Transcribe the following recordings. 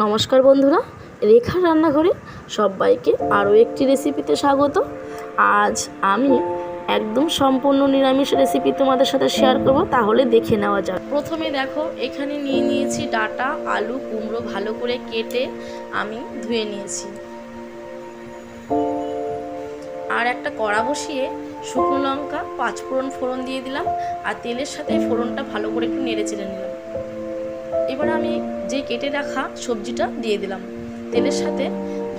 নমস্কার বন্ধুরা, রেখার রান্নাঘরে সবাইকে আরও একটি রেসিপিতে স্বাগত। আজ আমি একদম সম্পূর্ণ নিরামিষ রেসিপি তোমাদের সাথে শেয়ার করব, তাহলে দেখে নেওয়া যাক। প্রথমে দেখো, এখানে নিয়ে নিয়েছি ডাঁটা, আলু, কুমড়ো ভালো করে কেটে আমি ধুয়ে নিয়েছি। আর একটা কড়া বসিয়ে শুকনো লঙ্কা, পাঁচফোড়ন ফোড়ন দিয়ে দিলাম, আর তেলের সাথে ফোড়নটা ভালো করে একটু নেড়ে চেড়ে নিলাম। এবার আমি যে কেটে রাখা সবজিটা দিয়ে দিলাম, তেলের সাথে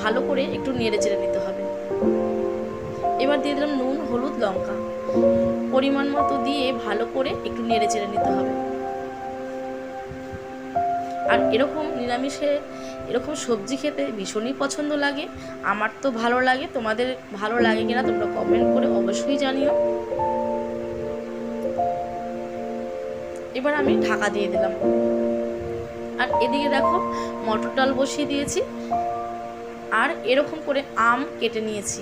ভালো করে একটু নেড়ে চেড়ে নিতে হবে। এবার দিয়ে দিলাম নুন, হলুদ, লঙ্কা পরিমাণ মতো দিয়ে ভালো করে একটু নেড়ে চেড়ে নিতে হবে। আর এরকম নিরামিষে এরকম সবজি খেতে ভীষণই পছন্দ লাগে, আমার তো ভালো লাগে। তোমাদের ভালো লাগে কিনা তোমরা কমেন্ট করে অবশ্যই জানিও। এবার আমি ঢাকা দিয়ে দিলাম। আর এদিকে দেখো, মটর ডাল বসিয়ে দিয়েছি, আর এরকম করে আম কেটে নিয়েছি।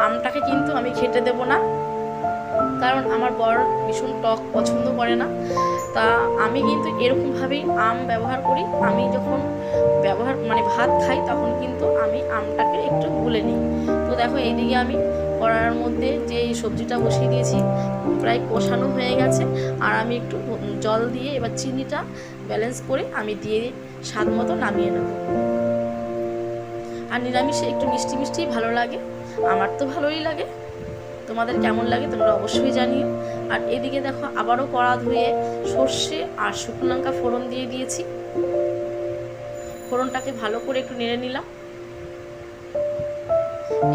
আমটাকে কিন্তু আমি খেতে দেব না, কারণ আমার বর ভীষণ টক পছন্দ করে না। তা আমি কিন্তু এরকমভাবেই আম ব্যবহার করি। আমি যখন ভাত খাই তখন কিন্তু আমি আমটাকে একটু গুলে নিই। তো দেখো, এইদিকে আমি কড়ার মধ্যে যে সবজিটা বসিয়ে দিয়েছি প্রায় কষানো হয়ে গেছে। আর আমি একটু জল দিয়ে এবার চিনিটা ব্যালেন্স করে আমি দিয়ে স্বাদ মতো নামিয়ে নেব। আর নিরামিষে একটু মিষ্টি মিষ্টি ভালো লাগে, আমার তো ভালোই লাগে। তোমাদের কেমন লাগে তোমরা অবশ্যই জানিও। আর এদিকে দেখো, আবারও কড়া ধুয়ে সর্ষে আর শুকনো লঙ্কা ফোড়ন দিয়ে দিয়েছি। ফোড়নটাকে ভালো করে একটু নেড়ে নিলাম।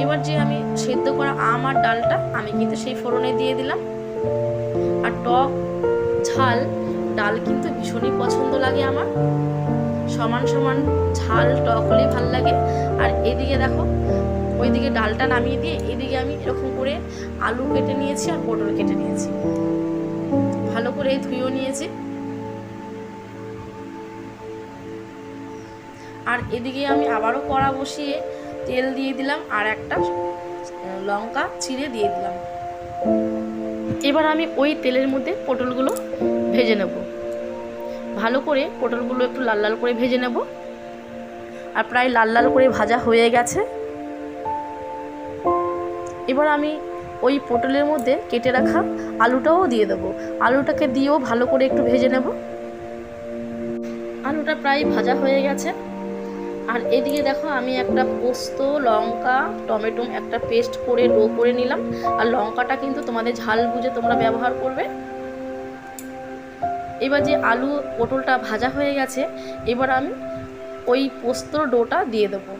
এবার যে আমি সেদ্ধ করা আম আর ডালটা আমি কিন্তু সেই ফোড়নে দিয়ে দিলাম। আর টক ঝাল ডাল কিন্তু ভীষণই পছন্দ লাগে আমার, সমান সমান ঝাল টক হলে ভাল লাগে। আর এদিকে দেখো, ওইদিকে ডালটা নামিয়ে দিয়ে এদিকে আমি এরকম করে আলু কেটে নিয়েছি আর পটল কেটে নিয়েছি, ভালো করে ধুয়েও নিয়েছি। আর এদিকে আমি আবারও কড়া বসিয়ে তেল দিয়ে দিলাম, আর একটা লঙ্কা চিড়ে দিয়ে দিলাম। এবার আমি ওই তেলের মধ্যে পটলগুলো ভেজে নেব। ভালো করে পটলগুলো একটু লাল লাল করে ভেজে নেব। আর প্রায় লাল লাল করে ভাজা হয়ে গেছে। এবার আমি ওই পটলের মধ্যে কেটে রাখা আলুটাও দিয়ে দেবো। আলুটাকে দিয়েও ভালো করে একটু ভেজে নেব। আলুটা প্রায় ভাজা হয়ে গেছে। আর এদিকে দেখো, আমি একটা পোস্ত, লঙ্কা, টমেটো একটা পেস্ট করে ডো করে নিলাম। আর লঙ্কাটা কিন্তু তোমাদের ঝাল বুঝে তোমরা ব্যবহার করবে। এবার যে আলু পটলটা ভাজা হয়ে গেছে, এবার আমি ওই পোস্তর ডোটা দিয়ে দেবো।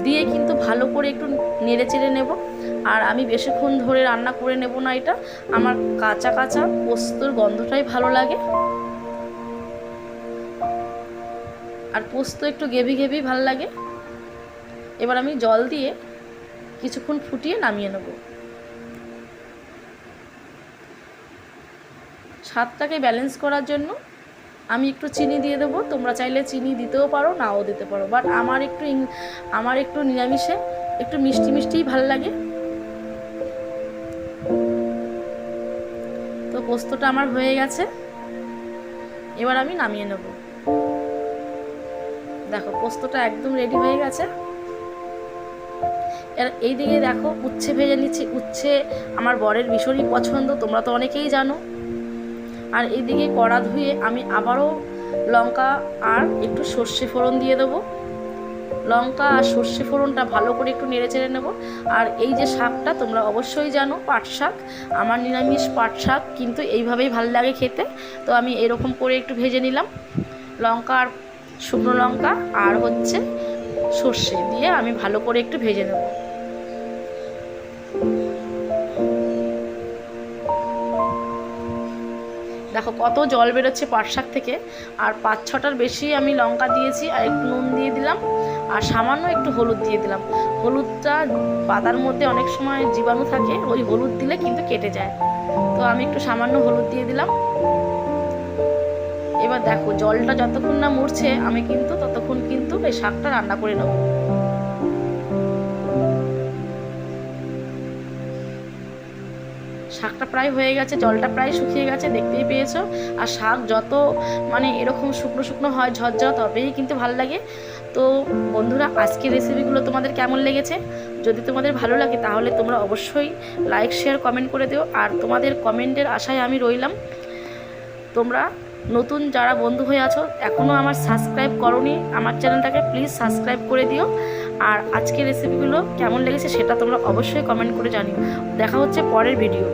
দিয়ে কিন্তু ভালো করে একটু নেড়ে চেড়ে নেব। আর আমি বেশিক্ষণ ধরে রান্না করে নেব না, এটা আমার কাঁচা কাঁচা পোস্তর গন্ধটাই ভালো লাগে। আর পোস্ত একটু গেভি গেভি ভালো লাগে। এবার আমি জল দিয়ে কিছুক্ষণ ফুটিয়ে নামিয়ে নেব। স্বাদটাকে ব্যালেন্স করার জন্য আমি একটু চিনি দিয়ে দেবো। তোমরা চাইলে চিনি দিতেও পারো, নাও দিতে পারো, বাট আমার একটু নিরামিষে একটু মিষ্টি মিষ্টিই ভালো লাগে। তো পোস্তটা আমার হয়ে গেছে, এবার আমি নামিয়ে নেব। দেখো, পোস্তটা একদম রেডি হয়ে গেছে। আর এইদিকে দেখো, উচ্ছে ভেজে নিচ্ছি। উচ্ছে আমার বরের ভীষণই পছন্দ, তোমরা তো অনেকেই জানো। আর এইদিকে কড়া ধুয়ে আমি আবারও লঙ্কা আর একটু সর্ষে ফোড়ন দিয়ে দেবো। লঙ্কা আর সর্ষে ফোড়নটা ভালো করে একটু নেড়ে চেড়ে নেব। আর এই যে শাকটা তোমরা অবশ্যই জানো, পাট শাক, আমার নিরামিষ পাট শাক কিন্তু এইভাবেই ভালো লাগে খেতে। তো আমি এরকম করে একটু ভেজে নিলাম। লঙ্কা আর শুকনো লঙ্কা আর হচ্ছে সর্ষে দিয়ে আমি ভালো করে একটু ভেজে নেব। দেখো কত জল বেরোচ্ছে পাট শাক থেকে। আর 5-6টার বেশি আমি লঙ্কা দিয়েছি, আর একটু নুন দিয়ে দিলাম, আর সামান্য একটু হলুদ দিয়ে দিলাম। হলুদটা পাতার মধ্যে অনেক সময় জীবাণু থাকে, ওই হলুদ দিলে কিন্তু কেটে যায়। তো আমি একটু সামান্য হলুদ দিয়ে দিলাম। এবার দেখো, জলটা যতক্ষণ না মরছে আমি কিন্তু ততক্ষণ কিন্তু এই শাকটা রান্না করে নেব। শাকটা প্রায় হয়ে গেছে, জলটা প্রায় শুকিয়ে গেছে, দেখতেই পেয়েছো। আর শাক যত মানে এরকম শুকনো শুকনো হয় ঝরঝরা, তবেই কিন্তু ভালো লাগে। তো বন্ধুরা, আজকের রেসিপিগুলো তোমাদের কেমন লেগেছে? যদি তোমাদের ভালো লাগে তাহলে তোমরা অবশ্যই লাইক শেয়ার কমেন্ট করে দিও। আর তোমাদের কমেন্টের আশায় আমি রইলাম। তোমরা নতুন যারা বন্ধু হয়ে আছো, এখনও আমার সাবস্ক্রাইব করোনি আমার চ্যানেলটাকে, প্লিজ সাবস্ক্রাইব করে দিও। আর আজকের রেসিপিগুলো কেমন লেগেছে সেটা তোমরা অবশ্যই কমেন্ট করে জানিও। দেখা হচ্ছে পরের ভিডিও।